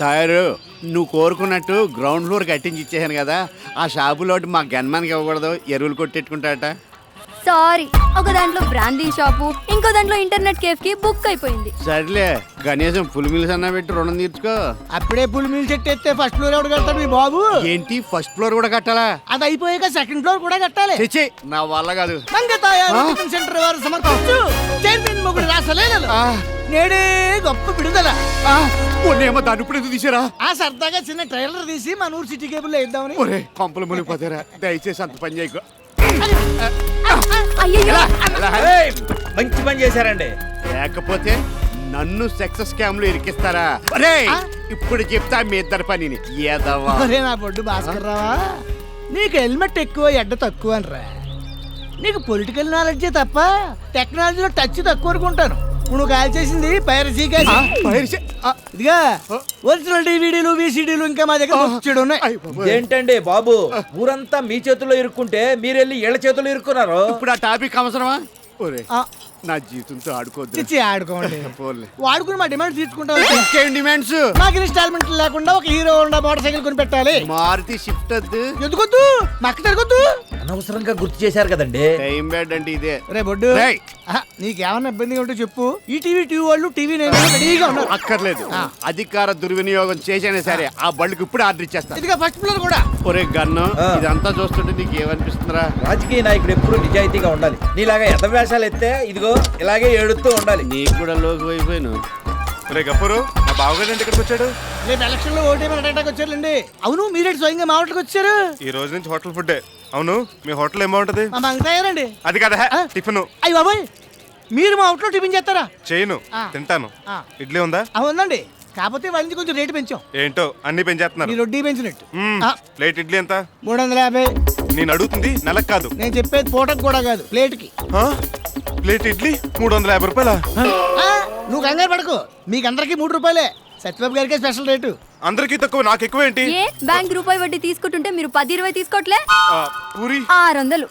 తయారు నువ్వు కోరుకున్నట్టు ground floor కట్టించి ఇచ్చేసాను కదా, ఆ షాపులో మా గన్మాన్కి ఇవ్వకూడదు, ఎరువులు కొట్టెట్టుకుంటాట. సారీ, ఒక దాంట్లో బ్రాందీ షాపు, ఇంకో దాంట్లో ఇంటర్నెట్ కేఫ్ కి బుక్ అయిపోయింది. సర్లే, కనీసం ఫుల్ మీల్స్ అన్నా పెట్టి రుణం తీర్చుకో. అప్పుడే ఫుల్ మీల్ సెట్ ఎత్తే ఫస్ట్ ఫ్లోర్ ఎవడు కడతాడు మీ బాబు? ఏంటి ఫస్ట్ ఫ్లోర్ కూడా కట్టాలా? అది అయిపోయాక సెకండ్ ఫ్లోర్ కూడా కట్టాలి. తెచ్చి నా వల్ల కాదు. సెంటర్ వారు సమర్పించు చైర్మన్ మొగుడు రాసలేనలు నేడే గొప్ప విడుదల. ఏమో దాన్ని ఇప్పుడు ఎందుకు తీసారా? ఆ సరదాగా చిన్న ట్రైలర్ తీసి మన ఊరు సిటీ కేబుల్ లో ఇద్దామని. ఒరే కొంపలు మునిగిపోతారా, దయచేసి అంత పని చేయకు. అయ్యయ్యో, మంచి పని చేశారండి. లేకపోతే నన్ను సెక్స్ స్కామ్ లో ఇరికిస్తారా? ఒరే ఇప్పుడు చెప్తా మీ ఇద్దరు పనిని. ఏదవా ఒరే నా బొడ్డు భాస్కర్ రావా, నీకు హెల్మెట్ ఎక్కువ ఎడ్డ తక్కువ అనరా. నీకు పొలిటికల్ నాలెడ్జే తప్ప టెక్నాలజీలో టచ్ తక్కువ అనుకుంటాను. నువ్వు కాల్ చేసింది పైరసీ కాదు. ఇదిగా ఒరిజినల్ డివిడీలు విసిడీలు ఇంకా మా దగ్గర బొచ్చెడు ఉన్నాయి. ఏంటండి బాబు, ఊరంతా మీ చేతుల్లో ఇరుక్కుంటే మీరెళ్ళి ఇళ్ల చేతుల్లో ఇరుక్కున్నారు. ఇప్పుడు ఆ టాపిక్ అవసరమా? ఒరే నా జీవితంతో ఆడుకోవద్దు. ఇచ్చి ఆడుకోండి, వాడుకుని మా డిమాండ్ తీసుకుంటాం. ఇంకేం డిమాండ్స్? మాకు ఇన్స్టాల్మెంట్ లేకుండా ఒక హీరో హోండా మోటార్ సైకిల్ కొని పెట్టాలి. మారుతి షిఫ్ట్ వద్దు. ఎందుకొద్దు? మక్క జరగొద్దు. అనవసరంగా గుర్తు చేశారు కదండి. టైం బ్యాడ్ అంటే ఇదే. రే బొడ్డు, నీకేమన్నా ఇబ్బందిగా ఉంటే చెప్పు. ఈ టీవీ వాళ్ళు టీవీ రెడీగా ఉన్నారు. అక్కర్లేదు, అధికార దుర్వినియోగం చేసినా సరే ఆ బళ్ళకి ఇప్పుడు ఆర్డర్ ఇచ్చేస్తా. ఇదిగా ఫస్ట్ ఫ్లోర్ కూడా. ఒరే గన్ను, ఇదంతా చూస్తుంటే నీకు ఏమనిపిస్తుందిరా? రాజకీయ నాయకుడు ఎప్పుడు నిజాయితీగా ఉండాలి. నీలాగా ఎద వేషాలు ఎత్తే ఇదిగో ఇలాగే ఏడుతూ ఉండాలి. నీకు కూడా లోకి అయిపోయాను. రే గఫూరు, మా బావగారు ఏంటి ఇక్కడికి వచ్చాడు? రేపు ఎలక్షన్ లో ఓటేమని అటాక్ వచ్చారండి. అవును, మీరేంటి స్వయంగా మా హోటల్కి వచ్చారు? ఈ రోజు నుంచి హోటల్ ఫుడ్డే. అవును, మీ హోటల్ ఏం బాగుంటది? మా మంగతాయారండి. అది కదా టిఫిన్. అయ్యి బాబాయ్, మీరు మా హోటల్లో టిఫిన్ చేస్తారా? చేయను, తింటాను. ఇడ్లీ ఉందా? ఉందండి, కాకపోతే వాళ్ళ నుంచి కొంచెం రేటు పెంచాం. ఏంటో అన్ని పెంచేస్తున్నారు. మీరు వడ్డీ పెంచినట్టు. ప్లేట్ ఇడ్లీ ఎంత? 350. నేను అడుగుతుంది నెలకు కాదు, నేను చెప్పేది పూటకు కూడా కాదు, ప్లేట్కి. ప్లేట్ ఇడ్లీ 350 రూపాయలా? నువ్వు కంగారు పడకు, మీకు అందరికి 3 రూపాయలే. సత్యబాబు గారికి స్పెషల్ రేటు. అందరికి తక్కువ, నాకు ఎక్కువ ఏంటి? ఏ బ్యాంక్ రూపాయి వడ్డీ తీసుకుంటుంటే మీరు 10-20 తీసుకోవట్లే? పూరి 600.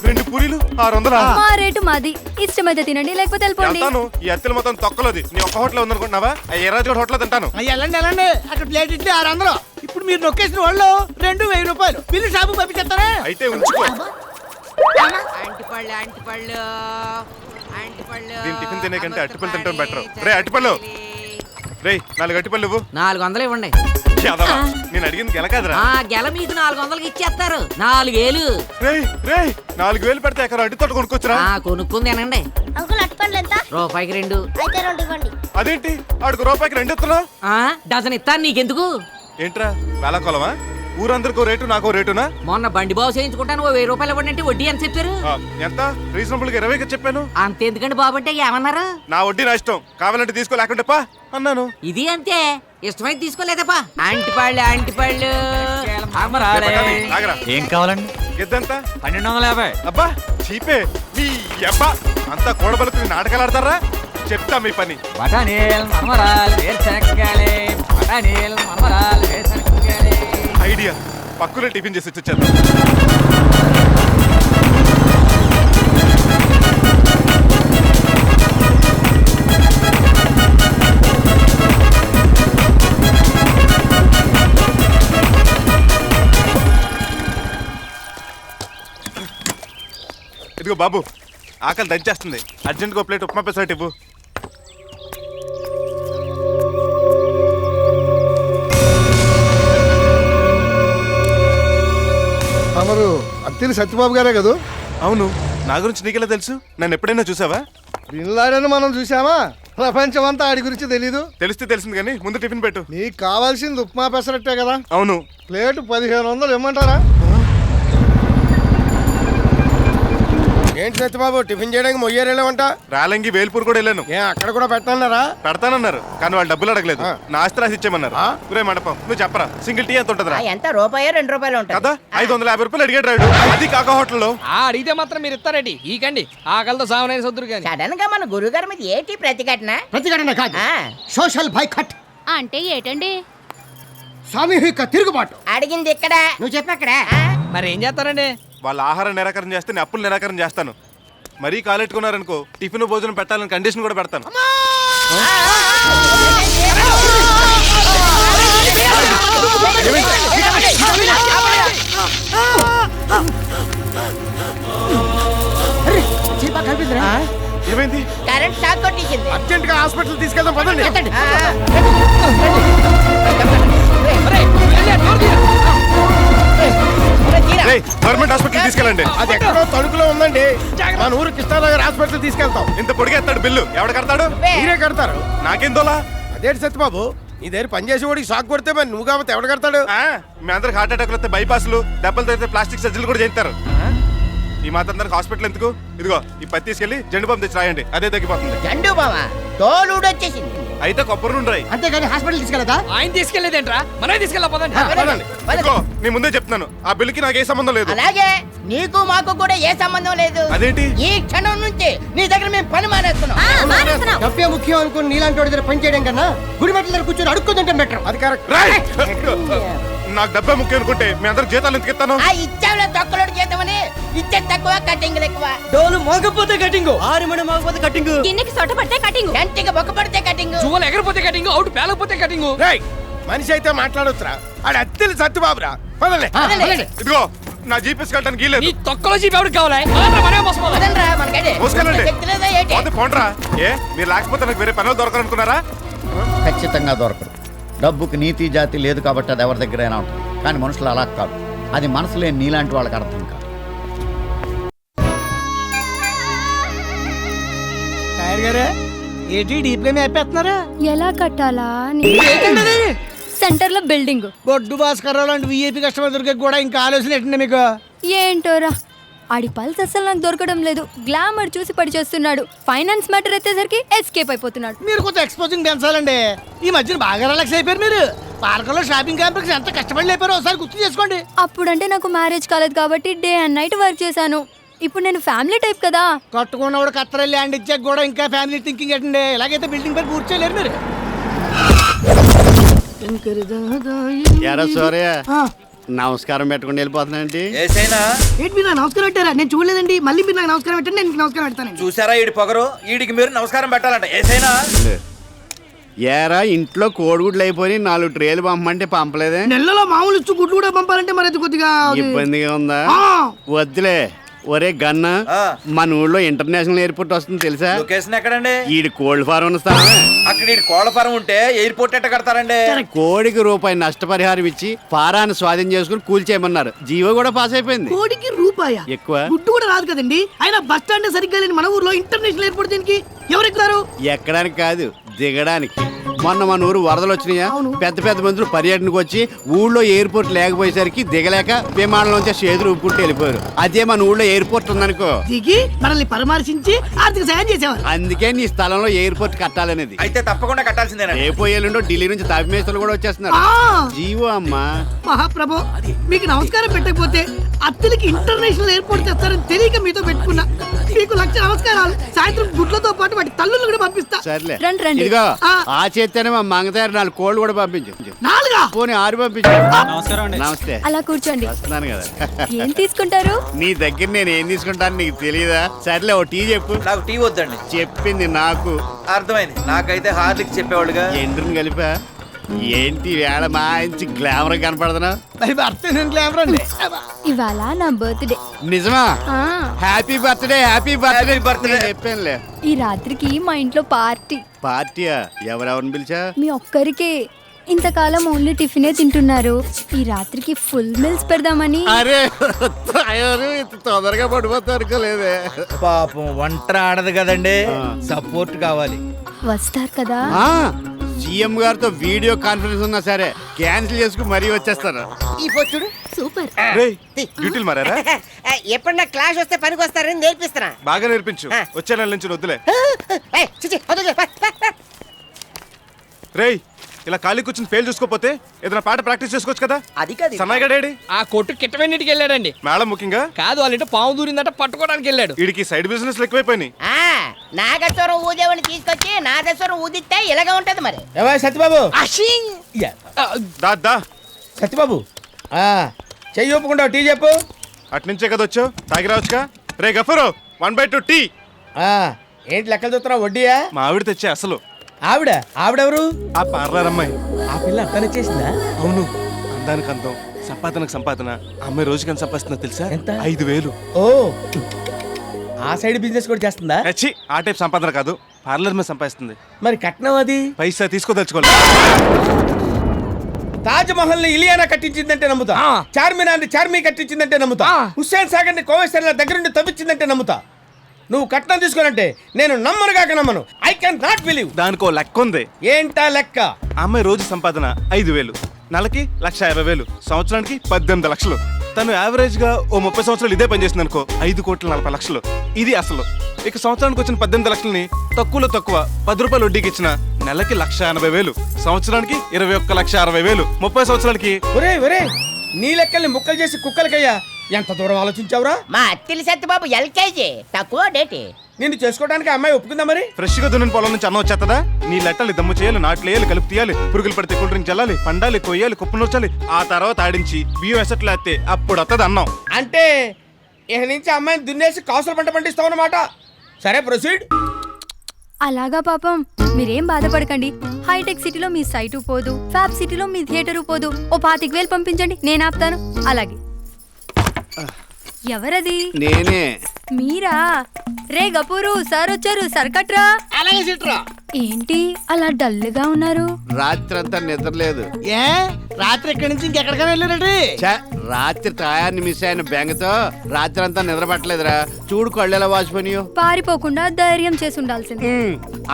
2 పూరీలు 600. మా రేటు మాది, ఇష్టమైతే తినండి లేకపోతే వెళ్ళిపోండి. ఈ అత్తలు మొత్తం తొక్కలోది. నీ ఒక్క హోటల్ ఉందనుకుంటున్నావా? ఎర్రాజు హోటల్ తింటాను. వెళ్ళండి వెళ్ళండి, అక్కడ ప్లేట్ ఇడ్లీ 600. ఇప్పుడు మీరు నొక్కేసిన వాళ్ళు 2,000 రూపాయలు బిల్లు షాపు పంపించేస్తారా? అయితే ఉంచుకో. దీని టిఫిన్ తినే కంటే అట్టిపళ్ళు తింటాం బెటర్. రే అట్టిపళ్ళు, రే 4 అట్టిపళ్ళు ఇవ్వు. 400 ఇవ్వండి. నేను అడిగింది గెల కాదురా. గెల మీకు 400కి ఇచ్చేస్తారు. 4000. రే 4,000 పెడితే ఎక్కడ అడ్డి తోట కొనుక్కొచ్చురా. కొనుక్కుంది అనండి. అంకుల్ అట్టుపండ్లు ఎంత? రూపాయికి 2. అయితే 2 ఇవ్వండి. అదేంటి ఆడికి రూపాయికి 2 ఇస్తున్నావు? డజన్ ఇస్తాను, నీకెందుకు? ఏంట్రా వేళ కొలమా? ఊరందరికో రేటు నాకో రేటునా? మొన్న బండి బాబు చేయించుకుంటాను 1000 రూపాయలు ఇవ్వండి. వడ్డీ అని చెప్పారు. ఎంత? రీజనబుల్ గా 20కి చెప్పాను. అంతెందుకండి బాబు అంటే ఏమన్నారు? నా వడ్డీ నా ఇష్టం, కావాలంటే తీసుకో లేకుంటే పా అన్నాను. ఇది అంతే, ఇష్టమైతే తీసుకోలేదప్పా. అంటిపళ్ళు ఏం కావాలండి? గిద్దంత 1250. అబ్బా చీపే నీ అబ్బా, అంతా కూడబలుకుని నాటకాలు ఆడతారా? చెప్తా మీ పని. బఠానీలు మరమరాలు వేరుశనగకాయలు, బఠానీలు మరమరాలు వేరుశనగకాయలు. ఐడియా, పక్కునే టిఫిన్ చేసి వచ్చేద్దాం. ఇదిగో బాబు, ఆకలి దంచేస్తుంది. అర్జెంట్గా ఒక ప్లేట్ ఉప్మా పెసరట్టు ఇవ్వు. తమరు అత్తిలి సత్యబాబు గారే కదా? అవును, నా గురించి నీకెలా తెలుసు? నన్ను ఎప్పుడైనా చూసావా? బిన్ లాడెన్ మనం చూసామా? ప్రపంచం అంతా ఆడి గురించి తెలీదు. తెలిస్తే తెలిసింది కానీ ముందు టిఫిన్ పెట్టు. నీకు కావాల్సింది ఉప్మా పెసరట్టే కదా? అవును. ప్లేట్ 1500 ఇమ్మంటారా? ఏంటి సత్యబాబు, టిఫిన్ చేయడానికి మొయ్యేరేలేమంట? రాలంగి వేల్పూర్ కూడా వెళ్ళాను. అక్కడ కూడా పెట్టాలన్నారా? పెడతానన్నారు కానీ వాళ్ళు డబ్బులు అడగలేదు. నా ఆస్తి రాసి ఇచ్చేయమన్నారు. ఒరే మండపం, నువ్వు చెప్పరా, సింగిల్ టీ ఎంత ఉంటుందా? ఎంత? రూపాయో 2 రూపాయలు ఉంటుంది కదా. 550 రూపాయలు అడిగాడు రాడు. అది కాక హోటల్లో అడిగితే మాత్రం మీరు ఇస్తారండి. ఈకండి ఆకలితో సాగునైన సొద్దురు కానీ. సడన్ గా మన గురుగారి మీద ఏంటి ప్రతిఘటన కాదు, సోషల్ బాయ్కాట్. అంటే ఏటండి? సామూహిక తిరుగుబాటు. అడిగింది ఇక్కడ, నువ్వు చెప్పక్కడ. మరి ఏం చేస్తారండి? వాళ్ళ ఆహారం నిరాకరణ చేస్తే నేను అప్పులు నిరాకరణ చేస్తాను. మరీ కాలెట్టుకున్నారనుకో టిఫిన్ భోజనం పెట్టాలని కండిషన్ కూడా పెడతాను. కరెంట్ షాక్ కొట్టేసింది. అర్జెంట్ గా హాస్పిటల్ తీసుకెళ్దాం పదండి. ఎత్తండి. తీరా. గవర్నమెంట్ హాస్పిటల్ తీసుకెళ్ళండి. అది ఎక్కడో తణుకులో ఉందండి. మన ఊరు కృష్ణానగర్ హాస్పిటల్ తీసుకెళ్తాం. ఇంత పొడిగేస్తాడు బిల్లు ఎవడు కడతాడు? మీరే కడతారు. నాకేం దోలా? అదేంటి సత్యబాబు, నీ దగ్గర పనిచేసి వాడికి షాక్ కొడితే మరి నువ్వు కాబట్టి ఎవడు కడతాడు? మీ అందరికి హార్ట్ అటాక్లు వస్తే బైపాస్లు దెబ్బలు తగ్గితే ప్లాస్టిక్ సర్జరీలు కూడా చేస్తారు. ఈ మాత్రం హాస్పిటల్ ఎందుకు? ఇదిగో ఈ పత్తి తీసుకెళ్లి జెండు బాంబు తెచ్చి రాయండి, అదే తగ్గిపోతుంది. జండు బావా తోలుడు వచ్చేసింది. అయితే కొబ్బరి నుండి రాయి. అంతేగాని హాస్పిటల్ తీసుకెళ్ళదా? ఆయన తీసుకెళ్లేదేంట్రా మనమే తీసుకెళ్ళపోదండి. పదండి. ఇదిగో నీ ముందే చెప్తున్నాను, ఆ బిల్లుకి నాకు ఏ సంబంధం లేదు. అలాగే నీకు మాకు కూడా ఏ సంబంధం లేదు. అదేంటి? ఈ క్షణం నుంచి నీ దగ్గర మేము పని మానేస్తున్నాం. డబ్బే ముఖ్యం అనుకుని నీలాంటి వాడి దగ్గర పని చేయడం కన్నా గుడి మెట్ల దగ్గర కూర్చొని అడుక్కుంటుంటే బెటర్. అది కరెక్ట్. రైట్. నాకు డబ్బే ముఖ్యం అనుకుంటే మీ అందరికి జీతాలు ఎందుకు ఇస్తాను? ఆ ఇచ్చావులే తొక్కలోడు చేద్దామని ఇచ్చే తక్కువ కటింగ్ ఎక్కువ. డోలు మోగపోతే కటింగ్, ఆరుమణ మోగపోతే కటింగ్, గిన్నెకి సొట్ట పడితే కటింగ్. గంటికి బొక్క పడితే కటింగ్. జువ్వలు ఎగరపోతే కటింగ్, అవుట్ పేలకపోతే కటింగ్. రేయ్, మనిషి అయితే మాట్లాడొచ్చురా. ఆడ అత్తెలు సత్యబాబురా. పదండి. ఇదిగో నా జీపీఎస్ కట్టడానికి నీ లేదు. తొక్కలో జీప్ ఎవరికి కావాలి? మనమే మనమే మోసపోదాం. వదలరా, మనకైతే మోసుకెళ్ళండి. శక్తి లేదా ఏంటి? పోతే పోండ్రా. ఏ మీరు లేకపోతే నాకు వేరే పనులు దొరకనుకున్నారా? ఖచ్చితంగా దొరకదు. డబ్బుకి నీతి జాతి లేదు కాబట్టి అది ఎవరి దగ్గరైనా ఉంటుంది. కానీ మనుషులు అలా కాదు. అది మనసు లేని నీలాంటి వాళ్ళకి అర్థం కాదు. టైర్ గారే ఏంటి డీప్ గా మేపేస్తున్నారా? ఎలా కట్టాలా సెంటర్ లో బిల్డింగ్. బొడ్డు భాస్కర్ లాంటి విఐపి కస్టమర్ దొరికే కూడా ఇంకా ఆలోచన ఏంటండి మీకు? ఏంటోరా ఆడి పల్స్ అసలు నాకు దొరకడం లేదు. గ్లామర్ చూసి పడి చేస్తున్నాడు. ఫైనాన్స్ మ్యాటర్ ఎత్తేసరికి ఎస్కేప్ అయిపోతున్నాడు. మీరు కొంచెం ఎక్స్పోజింగ్ పెంచాలండి. ఈ మధ్యన బాగా రిలాక్స్ అయిపోయారు మీరు. పార్కులో షాపింగ్ కాంప్లెక్స్ ఎంత కష్టపడి లేపారో ఒకసారి గుర్తు చేసుకోండి. అప్పుడంటే నాకు మ్యారేజ్ కాలేదు కాబట్టి డే అండ్ నైట్ వర్క్ చేశాను. ఇప్పుడు నేను ఫ్యామిలీ టైప్ కదా. కట్టుకున్నవాడు కత్తర ల్యాండ్ ఇచ్చాక కూడా ఇంకా ఫ్యామిలీ థింకింగ్ ఏంటండి? ఇలాగైతే బిల్డింగ్ పై పూర్తి చేయలేరు మీరు. ఎరా సూర్య, నమస్కారం పెట్టుకుని వెళ్ళిపోతున్నాండి. ఏసైనా ఏంటి మీరు నాకు నమస్కారం పెట్టారా? నేను చూడలేదండి. మళ్ళీ మీరు నాకు నమస్కారం పెట్టండి, నేను మీకు నమస్కారం పెడతానండి. చూసారా ఈడి పొగరు? ఈడికి మీరు నమస్కారం పెట్టాలంట. ఏసైనా ఏరా ఇంట్లో కోడిగుడ్లు అయిపోయి 4 ట్రేలు పంపమంటే పంపలేదే? నెలలో మామూలు ఇచ్చు గుడ్లు కూడా పంపాలంటే మరి అది కొద్దిగా ఇబ్బందిగా ఉందా? ఆ. వద్దులే. ఒరే గన్న, మన ఊళ్ళో ఇంటర్నేషనల్ ఎయిర్పోర్ట్ వస్తుంది తెలుసా? లొకేషన్ ఎక్కడండి? ఈడు కోల్డ్ ఫారం ఉన్న స్థలమే. అక్కడ ఈడి కోళ్ళ ఫారం ఉంటే ఎయిర్పోర్ట్ ఎట్ట కడతారండి? కోడికి రూపాయి నష్టపరిహారం ఇచ్చి ఫారాన్ని స్వాధీనం చేసుకుని కూల్చేయమన్నారు. జీవో కూడా పాస్ అయిపోయింది. కోడికి రూపాయ ఎక్కువ గుడ్డు కూడా రాదు కదండి. అయినా బస్ స్టాండ్ సరిగ్గా లేని మన ఊర్లో ఇంటర్నేషనల్ ఎయిర్పోర్ట్ దీనికి ఎవరు ఎక్కుతారు? ఎక్కడానికి కాదు, దిగడానికి. మొన్న మన ఊరు వరదలు వచ్చినాయా? పెద్ద పెద్ద మంత్రులు పర్యటనకు వచ్చి ఊళ్ళో ఎయిర్పోర్ట్ లేకపోయేసరికి దిగలేక విమానంలోంచి చేతులు ఊపుకుంటూ వెళ్ళిపోయారు. అదే మన ఊళ్ళో ఎయిర్పోర్ట్ ఉందనుకో, దిగి మనల్ని పరామర్శించి ఆర్థిక సాయం చేసేవారు. అందుకే నీ స్థలంలో ఎయిర్పోర్ట్ కట్టాలనేది. అయితే తప్పకుండా కట్టాల్సిందేనా? రేపోయేళ్ళుండో ఢిల్లీ నుంచి తాపిమేస్తలు కూడా వచ్చేస్తున్నారు. జీవో అమ్మా. మహాప్రభు, మీకు నమస్కారం పెట్టకపోతే అత్తలకి ఇంటర్నేషనల్ ఎయిర్పోర్ట్ తెస్తారని తెలియక మీతో పెట్టుకున్నా. మీకు 1,00,000 నమస్కారాలు. సాయంత్రం గుడ్లతో పాటు వాటి తల్లులు కూడా పంపిస్తా. సర్లే రండి, రండి. ఇదిగో ఆ. ఆ చేత్తేనే మా మంగతారు 4 కోళ్ళు కూడా పంపించు. 4 పోనీ 6 పంపించు. నమస్తే. అలా కూర్చోండి. వస్తున్నాను కదా. ఏం తీసుకుంటారు? నీ దగ్గర నేను ఏం తీసుకుంటాను నీకు తెలియదా? సర్లే ఓ టీ చెప్పు. నాకు టీ వద్దండి. చెప్పింది నాకు. అర్థమైంది. నాకైతే హార్లిక్ చెప్పేవాళ్ళుగా. ఎండ్రుని కలిపా. ఏంటి వేళ మంచి గ్లామర్ కనపడుతున్నా? మరి భర్త గ్లామర్ అండి. ఇవాళ నా బర్త్డే. నిజమా? ఆ, happy birthday, happy birthday. Happy birthday. చెప్పానులే. ఈ రాత్రికి మా ఇంట్లో పార్టీ. పార్టీయా? ఎవరెవరిని పిలిచా? మీ ఒక్కరికే. ఇంతకాలం ఓన్లీ టిఫినే తింటున్నారు. ఈ రాత్రికి ఫుల్ మీల్స్ పెడదామని. అరే తయారు ఇంత తొందరగా పడిపోతా అనుకోలేదే. పాపం వంట ఆడదు కదండి, సపోర్ట్ కావాలి. వస్తారు కదా? సీఎం గారితో వీడియో కాన్ఫరెన్స్ ఉన్నా సరే క్యాన్సిల్ చేసుకుని మరీ వచ్చేస్తాను. ఈ పొచ్చుడు సూపర్. రేయ్, డ్యూటీలు మారారా? ఎప్పుడన్నా క్లాష్ వస్తే పనికి వస్తారని నేర్పిస్తున్నా. బాగా నేర్పించు. వచ్చే నెల నుంచి వద్దులే. ఏయ్, చిచి, వదలు, పా, పా, పా. రేయ్, ఇలా ఖాళీ కూర్చుని ఫెయిల్ చూసుకోపోతే ఏదైనా పాట ప్రాక్టీస్ చేసుకోవచ్చు కదా. అది కాదు. సన్నయ్య డాడీ ఆ కొట్టు కిట్టవెన్నిటికి వెళ్ళాడండి. మేడం ముఖ్యంగా కాదు, వాళ్ళ ఇంట్లో పాము దూరిందట, పట్టుకోవడానికి వెళ్ళాడు. వీడికి సైడ్ బిజినెస్ ఎక్కువైపోయినాయి. నాగేశ్వరం ఊదేవాడిని తీసుకొచ్చి నాగేశ్వరం ఊదిస్తే ఇలాగే ఉంటది మరి. ఏవా సత్యబాబు, దా సత్యబాబు చెయ్యి ఒప్పుకుంటావు. టీ చెప్పు. అట్నుంచే కదా వచ్చావు, తాగి రావచ్చుగా. రే గఫరు, 1/2 టీ. ఏంటి లెక్కలు చూస్తున్నావు? వడ్డీయా? మా ఆవిడ తెచ్చే అసలు. ఆవిడెవరు? ఆ పార్లర్ అమ్మాయి. ఆ పిల్ల అర్థం చేసిందా? అవును, అందానికి అందం, సంపాదనకు సంపాదన. ఆ అమ్మాయి రోజుకి ఎంత సంపాదిస్తుందో తెలుసా? ఎంత? 5,000. ఓ, ఆ సైడ్ బిజినెస్ కూడా చేస్తుందా? ఆ టైప్ సంపాదన కాదు, పార్లర్ మీద సంపాదిస్తుంది. మరి కట్నం అది పైసా తీసుకోదలుచుకోలేదు. తాజ్ మహల్ ని ఇలియానా కట్టించిందంటే నమ్ముతా. చార్మినార్ ని చార్మి కట్టించిందంటే నమ్ముతా. హుస్సేన్ సాగర్ ని కోవేశ్వర దగ్గరుండి తవ్వించిందంటే నమ్ముతా. నువ్వు కట్నం తీసుకోనంటే నేను నమ్మను. I can not believe. దానికో లెక్క ఉంది. ఏంటా లెక్క? ఆ అమ్మాయి రోజు సంపాదన 5,000, నెలకి 1,50,000, సంవత్సరానికి 18 లక్షలు. తను యావరేజ్ గా ఓ 30 సంవత్సరాలు ఇదే పని చేసింది అనుకో, 5,40,00,000. ఇది అసలు. ఇక సంవత్సరానికి వచ్చిన 18 లక్షలని తక్కువలో తక్కువ 10 రూపాయలు వడ్డీకి ఇచ్చిన నెలకి 1,80,000, సంవత్సరానికి 21,60,000, 30 సంవత్సరాలకి. ఒరే నీ లెక్కల్ని ముక్కలు చేసి కుక్కలకయ్యా. ఎంత దూరం ఆలోచించావురా? మా అత్తిలి సత్యబాబు ఎల్కేజీ తక్కువ డేటి. నిన్ను చేసుకోవడానికి అమ్మాయి ఒప్పుకుందా మరి? ఫ్రెష్ గా దున్నిన పొలం నుంచి అన్నం వచ్చేస్తుందా? నీ లెట్టలు దమ్ము చేయాలి, నాట్లు వేయాలి, కలుపు తీయాలి, పురుగులు పడితే కూల్ డ్రింక్ చల్లాలి, పండాలి, కొయ్యాలి, కుప్ప నూర్చాలి, ఆ తర్వాత ఆడించి బియ్యం ఎసట్లు వేస్తే అప్పుడు వస్తుంది అన్నం. అంటే ఇక నుంచి అమ్మాయిని దున్నేసి కాసులు పంట పండిస్తావు అన్నమాట. సరే ప్రొసీడ్. అలాగా పాపం, మీరేం బాధపడకండి. హైటెక్ సిటీలో మీ సైటు పోదు, ఫ్యాబ్ సిటీలో మీ థియేటరు పోదు. ఓ 25,000 పంపించండి, నేను ఆపుతాను. అలాగే. ఎవరది? నేనే. మీరా? రే గపూరు సార్ వచ్చారు, సర్కట్రా. అలాగే సిట్రా. ఏంటి అలా డల్గా ఉన్నారు? రాత్రంతా నిద్ర లేదు. ఏ రాత్రి ఇక్కడి నుంచి ఇంకెక్కడికైనా వెళ్ళారండి? ఛ, రాత్రి తాయాన్ని మిస్ అయిన బెంగతో రాత్రి అంతా నిద్ర పట్టలేదురా. చూడు కళ్ళు ఎలా వాచిపోయినాయో. పారిపోకుండా ధైర్యం చేసి ఉండాల్సింది.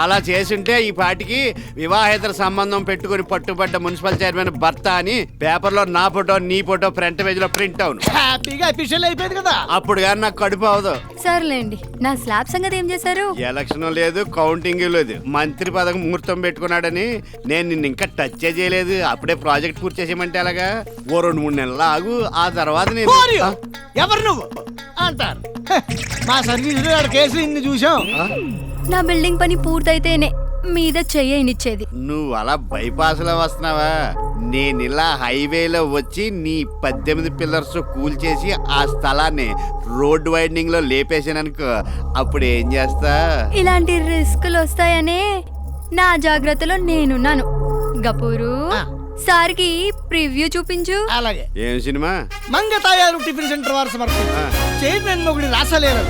అలా చేసుంటే ఈ పాటికి వివాహేతర సంబంధం పెట్టుకుని పట్టుబడ్డ మున్సిపల్ చైర్మన్ భర్త అని పేపర్లో నా ఫోటో నీ ఫోటో ఫ్రంట్ పేజ్ లో ప్రింట్ అవును. హ్యాపీగా అఫీషియల్ అయిపోయింది కదా. అప్పుడు కానీ నాకు కడుపు అవదు. సర్లేండి, నా స్లాబ్ సంగతి ఏం చేశారు? ఎలక్షన్ లేదు, కౌంటింగ్ లేదు. మంత్రి పదవి ముహూర్తం పెట్టుకున్నాడని నేను నిన్ను ఇంకా టచ్ చేయలేదు. అప్పుడే ప్రాజెక్ట్ పూర్తి చేసేయమంటే అలాగా? ఓ 2-3 నెలలు ఆగు, ఆ తర్వాత నేను. ఎవరు నువ్వు అంటారు. మా సర్వీస్ లో కేసులు ఇన్ని చూసాం. నా బిల్డింగ్ పని పూర్తయితేనే మీద చెయ్యనిచ్చేది. నువ్వు అలా బైపాస్ లో వస్తున్నావా? నేను ఇలా హైవేలో వచ్చి నీ 18 పిల్లర్స్ కూల్చేసి ఆ స్థలాన్ని రోడ్ వైడనింగ్ లో లేపేసాననుకో, అప్పుడు ఏం చేస్తా? ఇలాంటి రిస్కులు వస్తాయనే నా జాగ్రత్తలో నేనున్నాను. గపూరు, సార్కి ప్రివ్యూ చూపించు. అలాగే. ఏం సినిమా? మంగతాయారు టిఫిన్ సెంటర్ వారు సమర్పించారు. చైర్మన్ మొగుడి రాసలేరు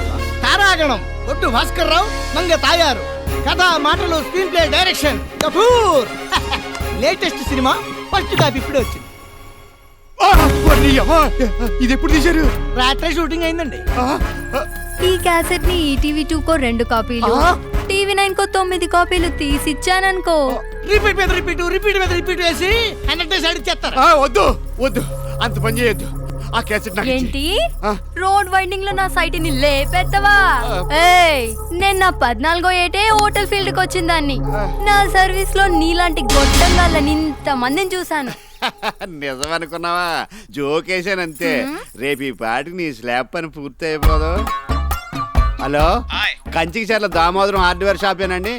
తారాగణం ఒట్టు భాస్కర్ రావు మంగతాయారు. కథ, మాటలు, screen play, direction Kapoor. Latest cinema first copy ఇప్పుడే వచ్చింది. ఇది ఎప్పుడు తీశారు? రాత్రి షూటింగ్ అయిందండి. ఈ క్యాసెట్ ని ఈటీవీ 2 కో 2 కాపీలు, టీవీ 9 కో 9 కాపీలు తీసిచ్చాననుకో. రిపీట్ మీద రిపీట్ వేసి 100 days ఇచ్చేస్తారు. వద్దు వద్దు, అంత పని చేయొద్దు. ఆ క్యాసెట్ నాకు ఏంటి రోడ్ వైండింగ్ లో నా సైట్ ని లేపెత్తవా? ఏయ్, నేను నా 14వ ఏటే హోటల్ ఫీల్డ్ కి వచ్చిందాన్ని. నా సర్వీస్ లో నీలాంటి గొట్టంగాళ్ళని ఇంత మందిని చూసాను. నిజం అనుకున్నావా? జోకేశానంతే. రేపు ఈ పాటికి నీ స్లాబ్ పని పూర్తి అయిపోదు. హలో, కంచికి చర్ల దామోదరం హార్డ్వేర్ షాపేనండి.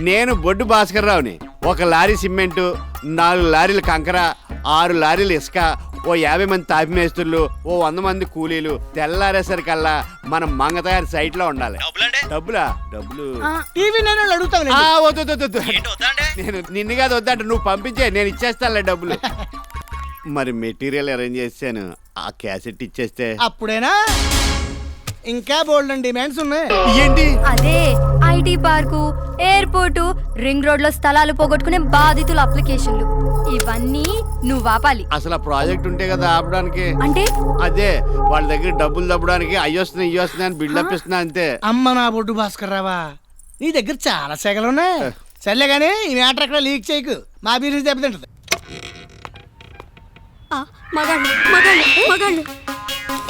నేను బొడ్డు భాస్కర్ రావుని. 1 లారీ సిమెంటు, 4 లారీలు కంకర, 6 లారీలు ఇసుక, ఓ 50 మంది తాపి మేస్త్రులు, ఓ 100 మంది కూలీలు తెల్లారేసరికల్లా మనం మంగతయారు సైట్ లో ఉండాలి. డబ్బులా? డబ్బులు టీవీ నేను అడుగుతాను. వద్దు, నేను నిన్ను కాదు వద్దంట, నువ్వు పంపించే, నేను ఇచ్చేస్తానులే డబ్బులు. మరి మెటీరియల్ అరేంజ్ చేశాను, ఆ క్యాసెట్ ఇచ్చేస్తే అప్పుడేనా? ఇంకా బోల్డ్ డిమాండ్స్ ఉన్నాయి. ఏంటి? అదే IT park, airport, ring road లో స్థలాలు పోగొట్టుకునే బాధితుల అప్లికేషన్లు, ఇవన్నీ నువ్వు ఆపాలి. అసలు ఆ ప్రాజెక్ట్ ఉంటే కదా ఆపడానికి. అంటే అదే వాళ్ళ దగ్గర డబ్బులు దబ్బడానికి అయ్యొస్తున్నాయి ఇయ్యొస్తున్నాయి అని బిల్డప్ ఇస్తున్నా అంతే. అమ్మ నా బొడ్డు భాస్కర్ రావా, నీ దగ్గర చాలా సెగలు ఉన్నాయి. సర్లే కానీ ఈ మ్యాటర్ ఎక్కడ లీక్ చేయకు, మా బిజినెస్ దెబ్బతింటది.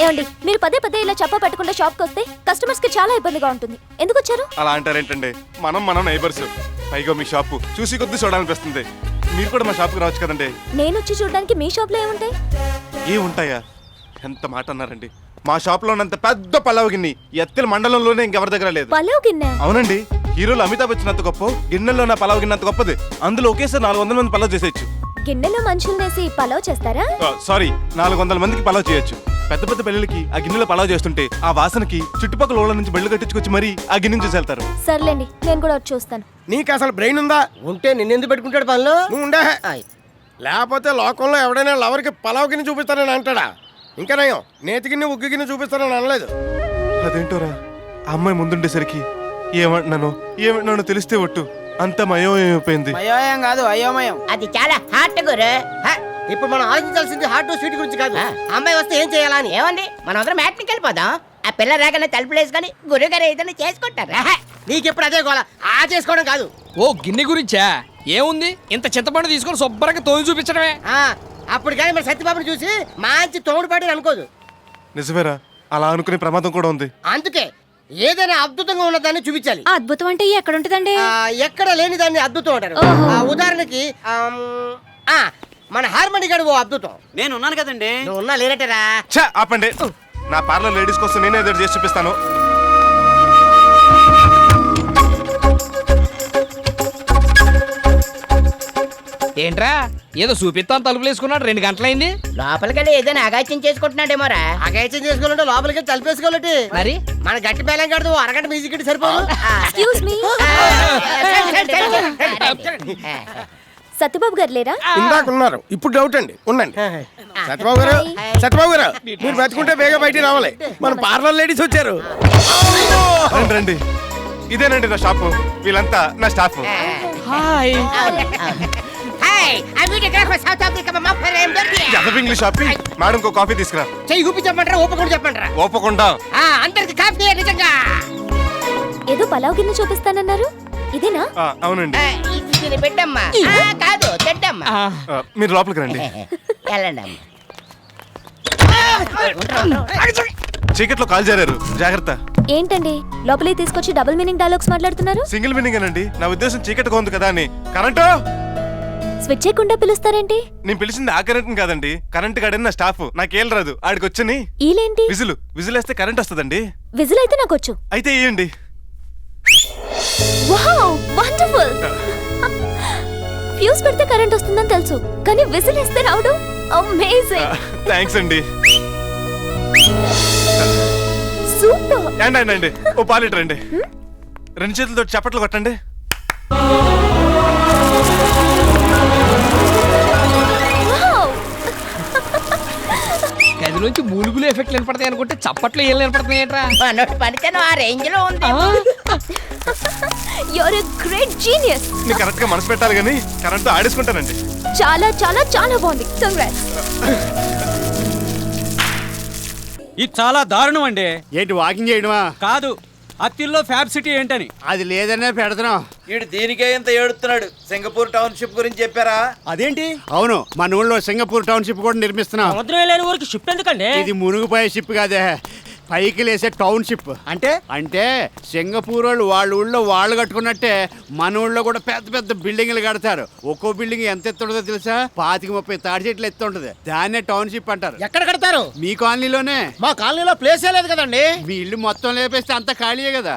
ఏమండి, మీరు పదే ఇలా చెప్ప పట్టకుండా షాప్కి వస్తే కస్టమర్స్ కి చాలా ఇబ్బందిగా ఉంటుంది. ఎందుకు వచ్చారు? అలా అంటారేంటండి? మనం నైబర్స్. పైగా మీ షాపు చూసి కొద్ది చూడాలనిపిస్తుంది. మీరు కూడా మా షాప్కి రావచ్చు కదండి. నేను వచ్చి చూడడానికి మీ షాప్ లో ఏముంటాయి? ఏముంటాయా? ఎంత మాట అన్నారండి. మా షాప్ లో ఉన్నంత పెద్ద పలావ్ గిన్నె ఎత్తిల మండలంలోనే ఇంకెవరి దగ్గర లేదు. పలావ్ గిన్నె? అవునండి, హీరోలు అమితాబ్ వచ్చినంత గొప్ప, గిన్నెలో నా పలావ్ గిన్నె అంత గొప్పది. అందులో ఒకేసారి 400 మంది పలావ్ చేసేయచ్చు. గిన్నెలో మనుషులు వేసి పలావ్ చేస్తారా? సారీ, 400 మందికి పలావ్ చేయొచ్చు. పెద్ద పెద్ద పెళ్లికి ఆ గిన్నెలో పలావ్ చేస్తుంటే ఆ వాసనకి చుట్టుపక్కల ఊళ్ళ నుంచి బెళ్ళు కట్టించుకొచ్చి మరీ ఆ గిన్నె చూసి వెళ్తారు. సర్లేండి, నేను కూడా వచ్చి చూస్తాను. నీకు అసలు బ్రెయిన్ ఉందా? ఉంటే నిన్నెందుకు పెట్టుకుంటాడు పనిలో? నువ్వు ఉండే. లేకపోతే లోకంలో ఎవడైనా లవర్కి పలావ్ గిన్నె చూపిస్తానని అంటాడా? ఇంకా నయం, నేతి గిన్నె ఉగ్గు గిన్నె చూపిస్తానని అనలేదు. అదేంటోరా, ఆ అమ్మాయి ముందుండేసరికి ఏమంటున్నాను తెలిస్తే ఒట్టు అంత మయం అయిపోయింది. మయోమయం కాదు అయోమయం. అది చాలా హార్ట్ గురు. ఇప్పుడు మనం ఆలోచించాల్సింది హార్ట్ స్వీట్ గురించి కాదు. అమ్మాయి వస్తే ఏం చేయాలని ఏమండి మనం అందరం మ్యాట్నికి వెళ్ళిపోదాం. ఆ పిల్ల రాగానే తలుపులేసుకొని గురుగారు ఏదైనా చేసుకుంటారు. నీకెప్పుడు అదే గోల, ఆ చేసుకోవడం కాదు. ఓ గిన్నె గురించా? ఏముంది, ఇంత చింతపండు తీసుకొని శుభ్రంగా తోమి చూపించడమే. అప్పుడు కానీ మన సత్యబాబుని చూసి మంచి తోడుపాటి అనుకోదు. నిజమేరా, అలా అనుకునే ప్రమాదం కూడా ఉంది. అందుకే ఏదైనా అద్భుతంగా ఉన్న దాన్ని చూపించాలి. అద్భుతం అంటే ఎక్కడ ఉంటదండి? ఎక్కడ లేని దాన్ని అద్భుతం అంటారు. ఉదాహరణకి మన హార్మోని గడు ఓ అద్భుతం. నేను ఉన్నాను కదండి. నువ్వు ఉన్నా లేనట్టరా? ఛ, ఆపండి. నా పార్లర్ లేడీస్ కోసం నేనే ఎదురు చేసి చూపిస్తాను. ఏంట్రా ఏదో చూపిస్తాను తలుపులు వేసుకున్నాడు, 2 గంటలైంది. లోపలికెళ్ళి ఏదైనా అగాచ్యం చేసుకుంటున్నాడేమోరా. అగైత్యం చేసుకోవాలంటే లోపలికి తలిపేసుకోవాలంటే మరి మన గట్టి బేలం కడదు అరగంట మ్యూజిక్ ఇటు సరిపోదు. ఎక్స్క్యూజ్ మీ, సత్యబాబు గారు లేరా? ఇందాక ఉన్నారు, ఇప్పుడు డౌట్ అండి. ఉండండి. సత్యబాబు గారు, సత్యబాబు గారు, మీరు బతుకుంటే వేగ బయటికి రావాలి. మన పార్లర్ లేడీస్ వచ్చారు. రండి రండి, ఇదేనండి నా షాపు, వీళ్ళంతా నా staff. Hi. English shop. Madam కో కాఫీ తీసుకురా. చెయ్యి ఊపి చెప్పంటారా ఊపకుండా చెప్పంటారా? ఓపకుండా. అందరికి కాఫీ నిజంగా. ఏదో పలావ్ గిన్నె చూపిస్తానన్నారు, ఇదేనా? అవునండి. ఇది పెట్టమ్మా. కాదు తెడ్డమ్మా. మీరు లోపలికి రండి. వెళ్ళండి అమ్మా. చీకట్లో కాల్ చేరారు, జాగ్రత్త. ఏంటండి లోపలికి తీసుకొచ్చి డబుల్ మీనింగ్ డైలాగ్స్ మాట్లాడుతున్నారు? సింగిల్ మీనింగ్ అనండి. నా ఉద్దేశం చీకటిగా ఉంది కదా అని. కరెంటు స్విచ్ చేయకుండా పిలుస్తారేంటి? నేను పిలిచింది ఆ కరెంట్ కాదండి, కరెంట్ గాడని నా స్టాఫ్. నాకేం రాదు, ఆడికి వచ్చని ఈలేంటి? విజిల్ వేస్తే కరెంట్ వస్తుందండి. విజిల్ అయితే నాకొచ్చు. అయితే ఇయ్యండి. Wow, wonderful. ఫ్యూజ్ పెడితే కరెంట్ వస్తుందని తెలుసు, కానీ విజిల్ వేస్తే రావడం అమేజింగ్. థ్యాంక్స్ అండి. సూపర్. అండి ఓ పాలీటర్ అండి. 2 చేతులతో చప్పట్లు కొట్టండి. గది నుంచి మూలుగులు ఎఫెక్ట్లు వినపడతాయి అనుకుంటే చప్పట్లు ఏం వినపడుతున్నాయి ఏంట్రా? నోటి పడితేను ఆ రేంజ్ లో ఉంది. You're a great genius. నీ కరెక్ట్ గా మనసు పెట్టాలి కానీ కరెంట్ ఆడేసుకుంటానండి. చాలా చాలా చాలా బాగుంది. కంగ్రాట్స్. ఇది చాలా దారుణం అండి. ఏంటి వాకింగ్ చేయడమా? కాదు, అత్తిల్లో ఫ్యాబ్ సిటీ ఏంటని. అది లేదనే పెడుతున్నాం. వీడు దీనికే ఇంత ఏడుతున్నాడు. సింగపూర్ టౌన్షిప్ గురించి చెప్పారా? అదేంటి? అవును, మన ఊళ్ళో సింగపూర్ టౌన్షిప్ కూడా నిర్మిస్తున్నాం. సముద్రం లేని ఊరికి షిప్ ఎందుకండి? ఇది మునిగిపోయే షిప్ కాదే, పైకి లేసే టౌన్షిప్. అంటే సింగపూర్ వాళ్ళు వాళ్ళ ఊళ్ళో వాళ్ళు కట్టుకున్నట్టే మన ఊళ్ళో కూడా పెద్ద పెద్ద బిల్డింగ్లు కడతారు. ఒక్కో బిల్డింగ్ ఎంత ఎత్తుంటుందో తెలుసా? 25-30 తాడి చెట్లు ఎత్తుంటది. దాన్నే టౌన్షిప్ అంటారు. ఎక్కడ కడతారు? మీ కాలనీలోనే. మా కాలనీలో ప్లేసే లేదు కదండి. మీ ఇల్లు మొత్తం లేపేస్తే అంత ఖాళీయే కదా.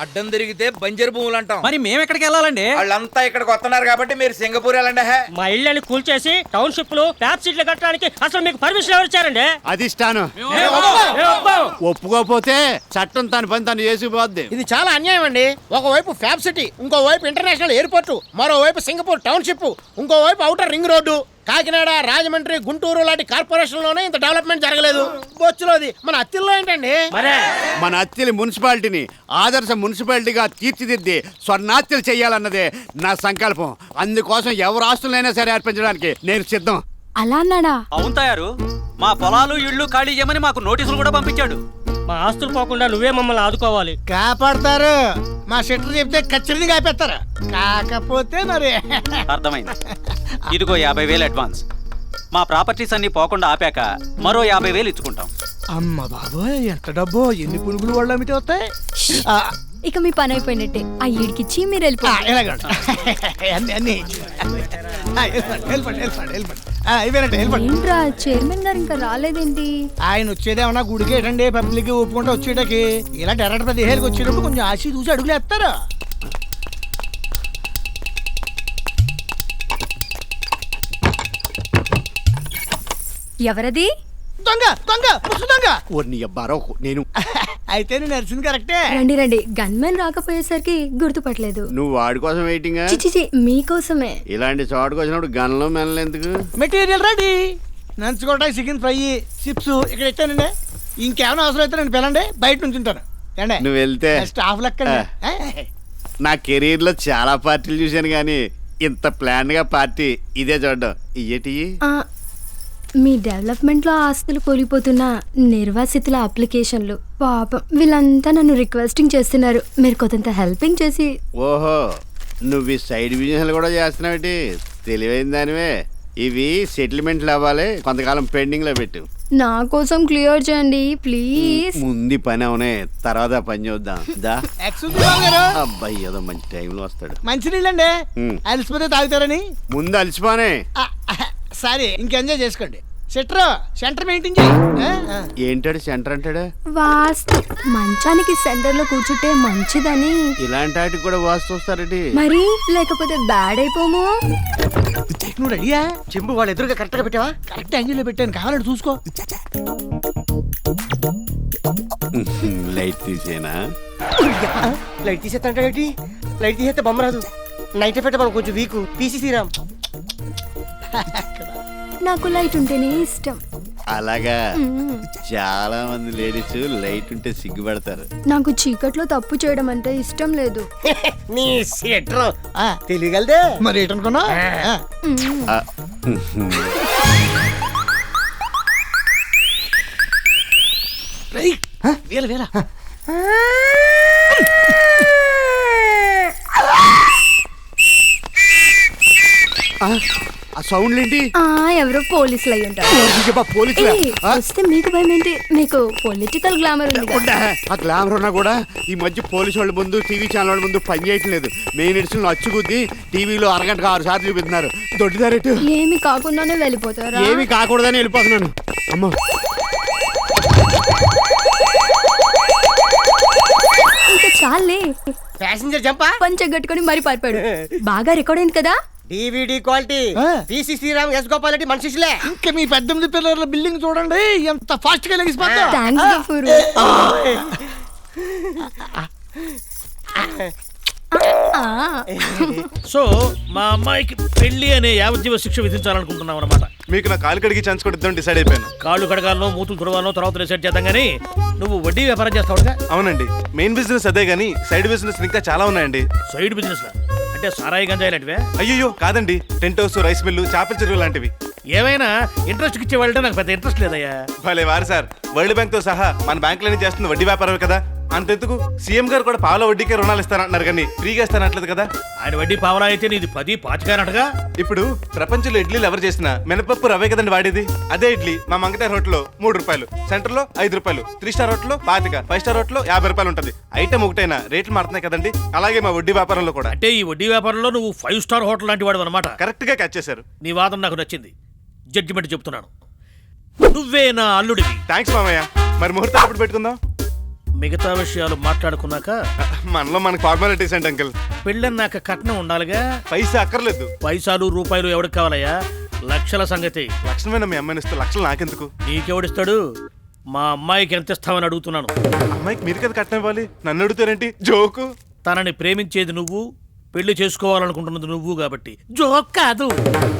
అడ్డం తిరిగితే బంజరు భూములు అంటాం. మరి మేము ఎక్కడికి వెళ్ళాలండి? వాళ్ళంతా ఇక్కడికి వస్తున్నారు కాబట్టి మీరు సింగపూర్ వెళ్ళండి. మా ఇళ్ళని కూల్చేసి టౌన్షిప్ లో ఫ్యాబ్ సిటీలు కట్టడానికి అసలు మీకు పర్మిషన్ ఎవరు ఇచ్చారండి? అధిష్టానం. ఒప్పుకోపోతే చట్టం తన పని తను చేసుకుపోద్ది. ఇది చాలా అన్యాయం అండి. ఒకవైపు ఫ్యాబ్ సిటీ, ఇంకోవైపు ఇంటర్నేషనల్ ఎయిర్పోర్ట్, మరోవైపు సింగపూర్ టౌన్షిప్, ఇంకోవైపు outer ring road. Kakinada, Rajahmundry, Guntur లాంటి కార్పొరేషన్ లోనే ఇంత డెవలప్మెంట్ జరగలేదు. బొచ్చులోది మన అత్తిల్లో ఏంటండి? మన అత్తిలి మున్సిపాలిటీని ఆదర్శ మున్సిపాలిటీగా తీర్చిదిద్ది స్వర్ణాత్యలు చెయ్యాలన్నదే నా సంకల్పం. అందుకోసం ఎవరు ఆస్తులైనా సరే అర్పించడానికి నేను సిద్ధం. అలా అన్నాడా? అవును తయారు. మా పొలాలు ఇళ్ళు ఖాళీ చేయమని మాకు నోటీసులు కూడా పంపించాడు. మా ఆస్తులు పోకుండా నువ్వే మమ్మల్ని ఆదుకోవాలి. కాపాడతారు. మా షెటర్ చెప్తే ఖచ్చితంగా కాపేస్తారు. కాకపోతే మరి అర్థమైంది. ఇదిగో 50,000 అడ్వాన్స్. మా ప్రాపర్టీస్ అన్ని పోకుండా ఆపాక మరో 50,000 ఇచ్చుకుంటాం. అమ్మ బాబోయ్, ఎంత డబ్బు! ఎన్ని పునుగులు వాళ్ళు అమ్మితే వస్తాయి. ఇక మీ పని అయిపోయినట్టే. ఆ ఈడికిచ్చి మీరు ఏంట్రా చైర్మన్ గారు ఇంకా రాలేదేంటి? ఆయన వచ్చేదేమన్నా గుడికి ఏంటండి, పబ్లిక్ ఒప్పుకుంటూ వచ్చేటకి. ఇలా డైరెక్ట్ 15,000 వచ్చేటప్పుడు కొంచెం ఆశ చూసి అడుగులు వేస్తారా? ఎవరది? దొంగ దొంగ ముసు దొంగ. నేను అయితే నేను నడిచింది కరెక్టే. రండి రండి. గన్మెన్ రాకపోయేసరికి గుర్తుపట్టలేదు. నువ్వు వాడి కోసం వెయిటింగ్? చిచి మీకోసమే. ఇలాంటి చోటుకు వచ్చినప్పుడు గన్లో మెనలు ఎందుకు? Material ready. నంచుకోవడానికి చికెన్ ఫ్రై, చిప్స్ ఇక్కడ ఇచ్చానండి. ఇంకేమైనా అవసరం అయితే నేను పిలండి, బయట నుంచి ఉంటాను. ఏండే? నువ్వు వెళ్తే స్టాఫ్ లెక్క నా కెరీర్ లో చాలా పార్టీలు చూశాను కానీ ఇంత ప్లాన్ గా పార్టీ ఇదే చూడడం ఇయ్యటి. మీ డెవలప్మెంట్ లో ఆస్తులు కోల్పోతున్న నిర్వాసితుల అప్లికేషన్లు పాపం వీళ్ళంతా నన్ను రిక్వెస్టింగ్ చేస్తున్నారు. మీరు కొంత హెల్పింగ్ చేసి. ఓహో, నువ్వు ఈ సైడ్ బిజినెస్ కూడా చేస్తున్నావేటి? తెలివైన దానివే. ఇవి సెటిల్మెంట్లు అవ్వాలి, కొంతకాలం పెండింగ్ లో పెట్టు. నా కోసం క్లియర్ చేయండి ప్లీజ్. ముందు పని అవునే, తర్వాత పని చూద్దాం. దా అబ్బాయి ఏదో మంచి టైంలో వస్తాడు. మంచినీళ్ళండి, అలసిపోతే తాగుతారని. ముందు అలసిపోనే. సరే, ఇంక ఎంజాయ్ చేసుకోండి. సెంటర్ మెయింటైన్ చేయి. ఏంటాడు సెంటర్ అంటాడు? వాస్తు మంచానికి సెంటర్ లో కూర్చుంటే మంచిదని. ఇలాంటి వాటికి కూడా వాస్తు వస్తారటి మరి, లేకపోతే బ్యాడ్ అయిపోము. నువ్వు రెడీయా? చెంబు వాళ్ళు ఎదురుగా కరెక్ట్ గా పెట్టావా? కరెక్ట్ యాంగిల్ లో పెట్టాను, కావాలంటే చూసుకో. లైట్ తీసేనా? లైట్ తీసేస్తా ఏంటి? లైట్ తీసేస్తే బొమ్మ రాదు. నైట్ పెట్టమని కొంచెం వీక్ పీసీ శ్రీరామ్. నాకు లైట్ ఉంటేనే ఇష్టం. అలాగా? చాలా మంది లేడీస్ లైట్ ఉంటే సిగ్గుపడతారు. నాకు చీకట్లో తప్పు చేయడం అంటే ఇష్టం లేదు. నీ సెటర్ తెలియగలదే మరి ఏంటనుకున్నా? వేల వేల ఆ సౌండ్ ఏంటి? ఎవరో పోలీసులు అయి ఉంటారు. పోలీసులా? వస్తే మీకు భయం ఏంటి? మీకు పొలిటికల్ గ్లామర్ ఉంది కదా. ఆ గ్లామర్ ఉన్నా కూడా ఈ మధ్య పోలీసు వాళ్ళ ముందు, టీవీ ఛానల్ వాళ్ళ ముందు పని చేయటం లేదు. మెయిన్ ఎడిషన్ అచ్చుకుద్ది టీవీలో అరగంటకు 6 సార్లు చూపిస్తున్నారు. దొడ్డిదారెట్టు ఏమి కాకుండానే వెళ్ళిపోతారా? ఏమి కాకూడదని వెళ్ళిపోతున్నాను. అమ్మ, ఇంకా చాలే. ప్యాసింజర్ జంపా పంచె కట్టుకొని మరి పారిపోయాడు. బాగా రికార్డ్ అయింది కదా. DVD quality PC Sriram S Gopal Reddy మనిషిలే. ఇంకా మీ 18 పిల్లర్ల బిల్డింగ్ చూడండి ఎంత ఫాస్ట్ గా లెగిసిపోతా. థాంక్స్ గఫూరు. సో మా అమ్మాయికి పెళ్లి అనే యావజ్జీవ శిక్ష విధించాలనుకుంటున్నాం అన్నమాట. మీకు నా కాలు కడిగి ఛాన్స్ కూడా ఇద్దాం డిసైడ్ అయిపోయాను. కాళ్ళు కడగాలనో మూతులు తుడవాలనో తర్వాత డిసైడ్ చేద్దాం కానీ నువ్వు వడ్డీ వ్యాపారం చేస్తావుగా? అవునండి, మెయిన్ బిజినెస్ అదే గానీ సైడ్ బిజినెస్ ఇంకా చాలా ఉన్నాయండి. సైడ్ బిజినెస్ అంటే సారాయి గంజాయి లాంటివే? అయ్యో కాదండి, టెంట్ హౌస్, రైస్ మిల్లు, చేపల చెరువు లాంటివి. ఏమైనా ఇంట్రెస్ట్ ఇచ్చే వాళ్ళంటే నాకు పెద్ద ఇంట్రెస్ట్ లేదయ్యా. భలే వారు సార్, వరల్డ్ బ్యాంక్ తో సహా మన బ్యాంకులన్నీ చేస్తుంది వడ్డీ వ్యాపారమే కదా. అంతెందుకు సీఎం గారు కూడా పావుల వడ్డీకే రుణాలు ఇస్తానంటున్నారు కానీ ఫ్రీగా ఇస్తానట్లేదు కదా. ఆయన వడ్డీ పావలా అయితే నీది 10-25 ఇప్పుడు ప్రపంచంలో ఇడ్లీలు ఎవరు చేసినా మినపప్పు రవే కదండి వాడేది. అదే ఇడ్లీ మా మంగటార్ హోటల్లో 3 రూపాయలు, సెంటర్ లో 5 రూపాయలు, 3 స్టార్ హోటల్లో 25, 5 స్టార్ హోటల్లో 50 రూపాయలు ఉంటుంది. ఐటమ్ ఒకటైనా రేట్లు మారుతున్నాయి కదండి. అలాగే మా వడ్డీ వ్యాపారంలో కూడా. అంటే ఈ వడ్డీ వ్యాపారంలో నువ్వు 5 స్టార్ హోటల్ లాంటి వాడు అనమాట. కరెక్ట్ గా క్యాచ్ చేశారు. నీ వాదన నాకు నచ్చింది. జడ్జిమెంట్ చెప్తున్నాను, నువ్వే నా అల్లుడివి. థ్యాంక్స్ మామయ్య. మరి ముహూర్తం ఎప్పుడు పెట్టుకుందాం? మిగతా విషయాలు మాట్లాడుకున్నాక. మనలో మనకు ఫార్మాలిటీస్ ఏంటి అంకుల్? పెళ్ళన్నాక కట్నం ఉండాలిగా. పైసా అక్కర్లేదు. పైసాలు రూపాయలు ఎవరికి కావాలయ్యా? లక్షల సంగతి. లక్షణమైన మీ అమ్మాయిని ఇస్తే లక్షలు నాకెందుకు? నీకెవడిస్తాడు? మా అమ్మాయికి ఎంత ఇస్తావని అడుగుతున్నాను. అమ్మాయికి మీరు కదా కట్నం ఇవ్వాలి, నన్ను అడుగుతారేంటి? జోకు. తనని ప్రేమించేది నువ్వు, పెళ్లి చేసుకోవాలనుకుంటున్నది నువ్వు కాబట్టి జోక్ కాదు.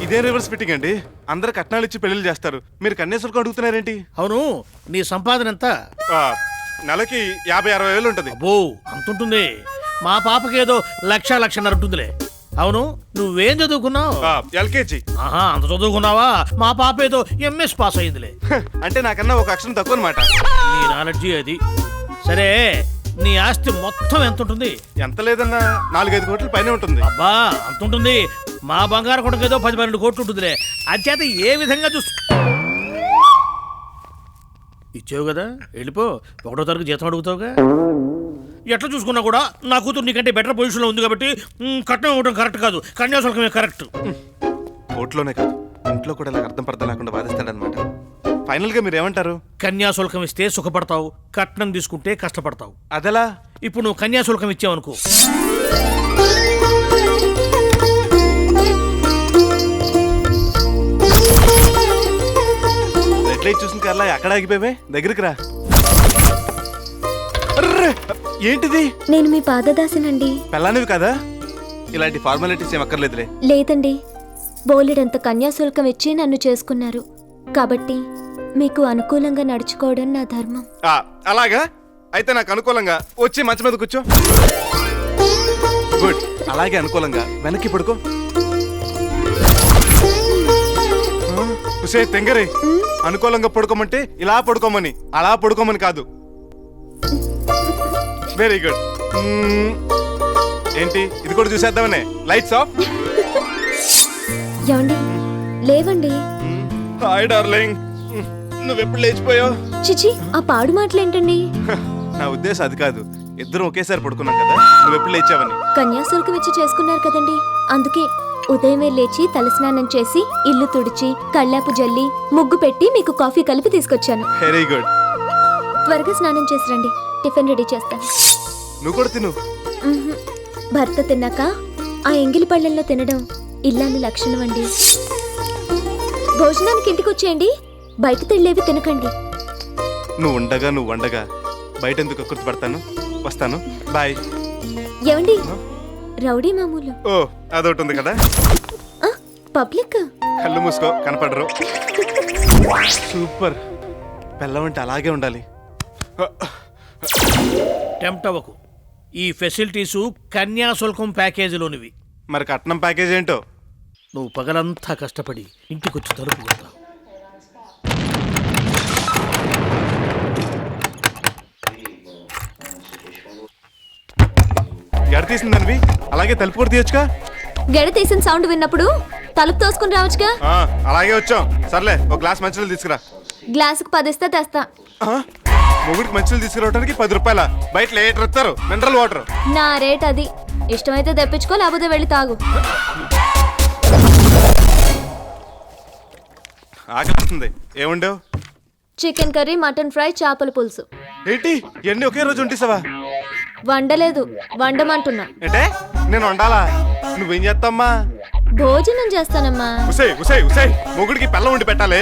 ఇదే రివర్స్ ఫిట్టింగ్ అండి. అందరు కట్నాలు ఇచ్చి పెళ్లిళ్ళు చేస్తారు, మీరు కన్యాశుల్కం అడుగుతున్నారేంటి? అవును, నీ సంపాదన ఎంత? నెలకి 50-60 వేలు ఉంటుంది. అబ్బో, అంతుంటుంది. మా పాపకి ఏదో 1,00,000-1,50,000 ఉంటుందిలే. అవును, నువ్వేం చదువుకున్నావు? ఎల్కేజీ. ఆహా, అంత చదువుకున్నావా? మా పాప ఏదో ఎంఎస్ పాస్ అయిందిలే. అంటే నాకన్నా ఒక అక్షరం తక్కువ అనమాట. నీ నాలెడ్జి అది. సరే, నీ ఆస్తి మొత్తం ఎంత ఉంటుంది? ఎంత లేదన్నా 4-5 కోట్ల పైన ఉంటుంది. అబ్బా, అంత ఉంటుంది. మా బంగారు కొడుకు ఏదో 10-12 కోట్లు ఉంటుందిలే. అంచేత ఏ విధంగా ఇచ్చావు కదా, వెళ్ళిపో. 1వ తరగతి జీతం అడుగుతావుగా. ఎట్లా చూసుకున్నా కూడా నా కూతురు నీకంటే బెటర్ పొజిషన్లో ఉంది కాబట్టి కట్నం ఇవ్వడం కరెక్ట్ కాదు, కన్యాశుల్కమే కరెక్ట్. కోర్టులోనే కాదు, ఇంట్లో కూడా ఇలా అర్థం పర్థం లేకుండా వాదిస్తాడనమాట. ఫైనల్ గా మీరు ఏమంటారు? కన్యాశుల్కం ఇస్తే సుఖపడతావు, కట్నం తీసుకుంటే కష్టపడతావు. అదలా? ఇప్పుడు నువ్వు కన్యాశుల్కం ఇచ్చావనుకో, రెడ్ లైట్ చూసిన కల్లా ఎక్కడ ఆగిపోయావే? దగ్గరికి రా. ఏంటిది? నేను మీ పాదదాసినండి. పెళ్ళానివి కదా? ఇలాంటి ఫార్మాలిటీస్ ఏం అక్కర్లేదులే. లేదండి, బోలెడంత కన్యాశుల్కం ఇచ్చి నన్ను చేసుకున్నారు కాబట్టి మీకు అనుకూలంగా నడుచుకోవడం నా ధర్మం. అలాగా? అయితే నాకు అనుకూలంగా వచ్చి మంచం మీద కూర్చో. గుడ్. అలాగే అనుకూలంగా వెనక్కి పడుకో. ఉసే తెంగరే, అనుకూలంగా పడుకోమంటే ఇలా పడుకోమని, అలా పడుకోమని కాదు. Very good. ఏంటి ఇది కూడా చూసేద్దామనే? Lights off. ఏమండి లేవండి. హాయ్ డార్లింగ్, నువ్వెప్పుడు లేచిపోయావు? చిచి ఆ పాడు మాటలేంటండి? నా ఉద్దేశం అది కాదు, ఇద్దరం ఒకేసారి పడుకున్నాం కదా, నువ్వెప్పుడు లేచావని. కన్యాశుల్కం ఇచ్చి చేసుకున్నారు కదండి, అందుకే ఉదయమే లేచి తలస్నానం చేసి ఇల్లు తుడిచి కళ్ళాపు జల్లి ముగ్గు పెట్టి మీకు కాఫీ కలిపి తీసుకొచ్చాను. Very good. త్వరగా స్నానం చేసి రండి, టిఫిన్ రెడీ చేస్తాను. నువ్వు కూడా తిను. భర్త తిన్నాక ఆ ఎంగిలి పళ్ళల్లో తినడం ఇల్లాలి లక్షణం అండి. భోజనానికి ఇంటికి వచ్చేయండి, బయట తిళ్ళేవి తినకండి. నువ్వు ఉండగా బయట ఎందుకు కుర్తి పడతాను. వస్తాను, బాయ్. ఏమండి రౌడీ మామూలు. ఓ అదొకటి ఉంది కదా. పబ్లిక్. కళ్ళు మూసుకో, కనపడరు. సూపర్. పెళ్ళమంటే అలాగే ఉండాలి. టెంప్ట్ అవ్వకు, ఈ ఫెసిలిటీసు కన్యాశుల్కం ప్యాకేజీలోనివి. మరి కట్నం ప్యాకేజ్ ఏంటో? నువ్వు పగలంతా కష్టపడి ఇంటికొచ్చి తలుపు కొడతావు. గడ తీసిందనివి అలాగే తలుపు కూడా తీయొచ్చుగా. గడ తీసిన సౌండ్ విన్నప్పుడు తలుపు తోసుకుని రావచ్చుగా. అలాగే వచ్చాం. సర్లే, ఒక గ్లాస్ మంచినీళ్ళు తీసుకురా. గ్లాసుకు 10 ఇస్తే తెస్తా. మొగుడికి మంచినీళ్ళు తీసుకురావడానికి 10 రూపాయల? బయట లీటర్ ఇస్తారు, మినరల్ వాటర్. నా రేట్ అది. ఇష్టమైతే తెప్పించుకో, లేకపోతే వెళ్ళి తాగు. ఆకలిస్తుంది. ఏముండవు? చికెన్ కర్రీ, మటన్ ఫ్రై, చేపల పులుసు. ఏంటి ఎన్ని ఒకే రోజు వండిస్తావా? వండలేదు, వండమంటున్నా. అంటే నేను వండాలా? నువ్వేం చేస్తామ్మా? భోజనం చేస్తానమ్మా. మొగుడికి పెళ్ళం వండి పెట్టాలి.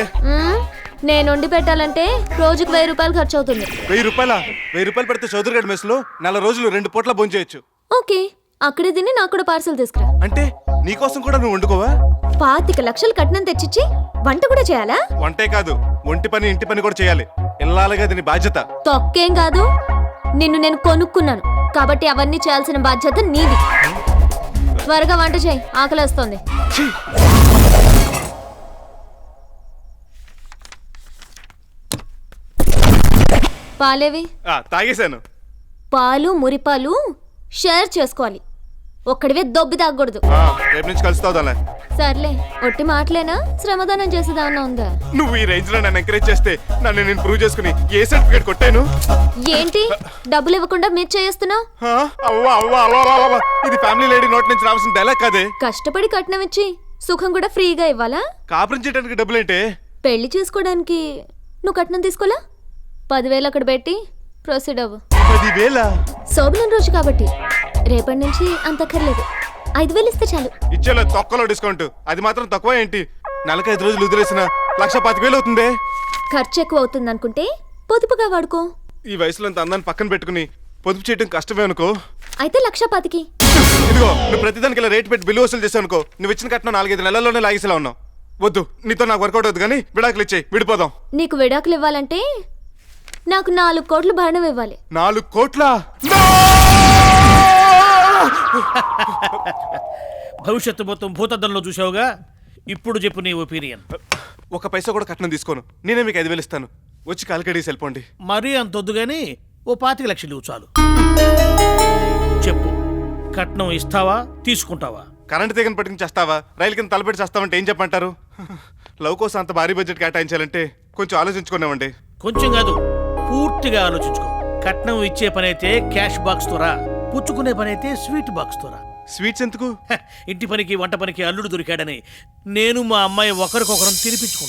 నేను వండి పెట్టాలంటే రోజుకు 1000 రూపాయలు ఖర్చు అవుతుంది. 1000 రూపాయల? 1000 రూపాయలు పెడితే చౌదరి గడి మెస్లో 4 రోజులు 2 పూట్ల భోంచేయచ్చు. ఓకే, అక్కడే తిని నాకు కూడా పార్సల్ తీసుకురా. అంటే నీకోసం కూడా నువ్వు వండుకోవా? 25 లక్షలు కట్నం తెచ్చిచ్చి వంట కూడా చేయాలా? వంటే కాదు, ఒంటి పని ఇంటి పని కూడా చేయాలి. ఇల్లాలుగా దీని బాధ్యత. తొక్కేం కాదు, నిన్ను నేను కొనుక్కున్నాను కాబట్టి అవన్నీ చేయాల్సిన బాధ్యత నీది. త్వరగా వంట చేయి, ఆకలేస్తోంది. పాలేవి? తాగేశాను. పాలు మురిపాలు షేర్ చేసుకోవాలి, ఒక్కడివే దొబ్బి తాగకూడదు. రేపు నుంచి కలుస్తావుదాలే. సర్లే, ఒట్టి మాటలేనా? శ్రమదానం చేసేదాన్నా ఉందా? నువ్వు ఈ రేంజ్ లో నన్ను ఎంకరేజ్ చేస్తే నన్ను నేను ప్రూవ్ చేసుకుని ఏ సర్టిఫికేట్ కొట్టాను. ఏంటి డబ్బులు ఇవ్వకుండా మీరు చేస్తున్నావు? ఇది ఫ్యామిలీ లేడీ నోట్ నుంచి రావాల్సిన డైలాగ్ కాదే. కష్టపడి కట్నం ఇచ్చి సుఖం కూడా ఫ్రీగా ఇవ్వాలా? కాపురం చేయడానికి డబ్బులేంటే? పెళ్లి చేసుకోవడానికి నువ్వు కట్నం తీసుకోలా? 10,000 అక్కడ పెట్టి ప్రొసీడ్ అవ్వు. 10,000? శోభనం రోజు కాబట్టి రేపటి నుంచి అంతక్కర్లేదు, 5,000 ఇస్తే చాలు. ఇచ్చేలా తొక్కలో డిస్కౌంట్, అది మాత్రం తక్కువ ఏంటి? 45 రోజులు వదిలేసిన 1,25,000 అవుతుంది. ఖర్చు ఎక్కువ అవుతుంది అనుకుంటే పొదుపుగా వాడుకో. ఈ వయసులో ఇంత అందాన్ని పక్కన పెట్టుకుని పొదుపు చేయడం కష్టమే అనుకో. అయితే 1,25,000కి. ఇదిగో, నువ్వు ప్రతిదానికి ఇలా రేటు పెట్టి బిల్లు వసూలు చేసావు అనుకో, నువ్వు ఇచ్చిన కట్నం 4-5 నెలల్లోనే లాగేసేలా ఉన్నావు. వద్దు, నీతో నాకు వర్కౌట్ అవుతుంది, కానీ విడాకులు ఇచ్చేయి, విడిపోదాం. నీకు విడాకులు ఇవ్వాలంటే నాకు 4 కోట్లు భరణం ఇవ్వాలి. 4 కోట్ల? భవిష్యత్తు మొత్తం భూతద్దంలో చూసావుగా, ఇప్పుడు చెప్పు నీ ఒపీనియన్. 1 పైసా కూడా కట్నం తీసుకోను, నేనే మీకు 5,000 ఇస్తాను. వచ్చి కాలికడేసి వెళ్ళిపోండి. మరీ అంత వద్దు గానీ ఓ 25 లక్షలు ఇవ్వు చాలు. చెప్పు, కట్నం ఇస్తావా తీసుకుంటావా? కరెంట్ తీగని పట్టుకుని చేస్తావా, రైలు కింద తలపెట్టి చేస్తావంటే ఏం చెప్పంటారు? లవ్ కోసం అంత భారీ బడ్జెట్ కేటాయించాలంటే కొంచెం ఆలోచించుకున్నామండి. కొంచెం కాదు, పూర్తిగా ఆలోచించుకో. కట్నం ఇచ్చే పనైతే క్యాష్ బాక్స్ తోరా, పుచ్చుకునే పనైతే స్వీట్ బాక్స్ తోరా. స్వీట్స్ ఎందుకు? ఇంటి పనికి వంట పనికి అల్లుడు దొరికాడని నేను మా అమ్మాయి ఒకరికొకరం తినిపించుకుంటాం.